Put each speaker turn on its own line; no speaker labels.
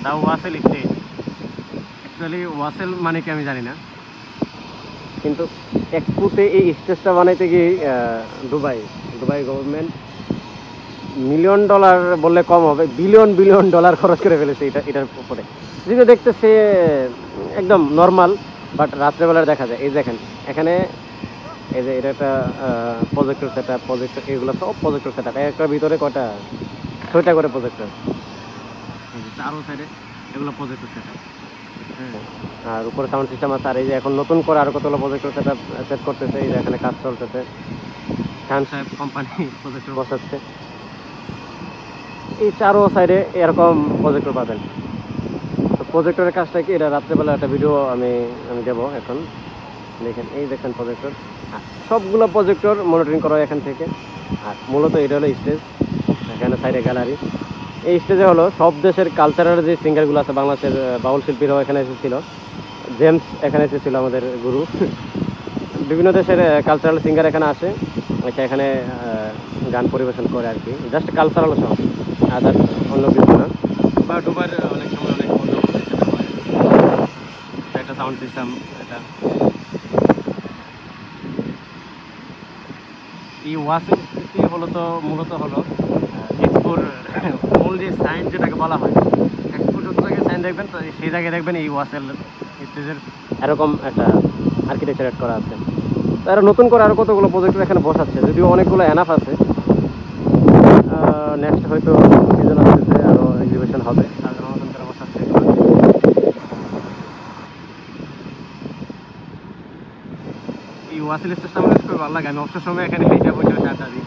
দা Wasel stage. Actually Wasel মানে কি আমি জানি না, কিন্তু এক্সপোতে এই স্টেজটা বানাইতে গিয়ে Dubai Dubai government million dollar বললে কম হবে, বিলিয়ন বিলিয়ন ডলার খরচ করে ফেলেছে এটার উপরে। যেটা দেখতেছে একদম নর্মাল, বাট রাত্রেবেলায় দেখা যায়। এই দেখেন এখানে, এই যে এটা একটা প্রজেক্টর সেট আপ, প্রজেক্টর, এগুলো সব প্রজেক্টর সেট আপ। একটার ভিতরে কয়টা, 6টা করে প্রজেক্টর, চারো সাইডে এগুলো প্রজেক্টর সেট আপ। হ্যাঁ, আর উপরে সাউন্ড সিস্টেম আছে। আর এই যে এখন নতুন করে আরো কতগুলো প্রজেক্টর সেট আপ সেট করতেছে। এই যে এখানে কাজ চলতেছে, খান সাহেব কোম্পানি প্রজেক্টর বসাচ্ছে। এই চারো সাইডে এরকম প্রজেক্টর পাবেন। তো প্রজেক্টরের কাজটা কি, এটা রাত্রেবেলা একটা ভিডিও আমি দেবো এখন। দেখেন, এই দেখেন প্রজেক্টর, সবগুলো প্রজেক্টর মনিটরিং করা হয় এখান থেকে। আর মূলত এটা হলো স্টেজ, এখানে সাইডে গ্যালারি। এই স্টেজে হলো সব দেশের কালচারাল যে সিঙ্গারগুলো আছে, বাংলাদেশের বাউল শিল্পীরাও এখানে এসেছিল। জেমস এখানে এসেছিল, আমাদের গুরু। বিভিন্ন দেশের কালচারাল সিঙ্গার এখানে আসে, এসে এখানে গান পরিবেশন করে আর কি, জাস্ট কালচারাল সব, আদার অন্য কিছু না। বা দুবার অনেক সময় অনেক অন্য সেটা হয়। একটা সাউন্ড সিস্টেম, এটা এই ওয়াসিং স্টেজটি মূলত হলো এক্সপোর মূল যে সাইন যেটাকে বলা হয়। এক্সপোর যত জায়গায় সাইন দেখবেন, তো সেই জায়গায় দেখবেন এই ওয়াসেল স্টেজের এরকম একটা আর্কিটেকচার এড করা আছে। তারা নতুন করে আরও কতগুলো প্রজেক্টর এখানে বসাচ্ছে, যদিও অনেকগুলো এনাফ আছে। নেক্সট হয়তো সিজন আসতেছে, আরও এক্সিবিশন হবে, তার জন্য নতুন করে বসাচ্ছে। এই ওয়াসেল স্টেজটা আমার খুবই ভালো লাগে। আমি অবসর সময় এখানে হিসাব বসে আড্ডা দিই।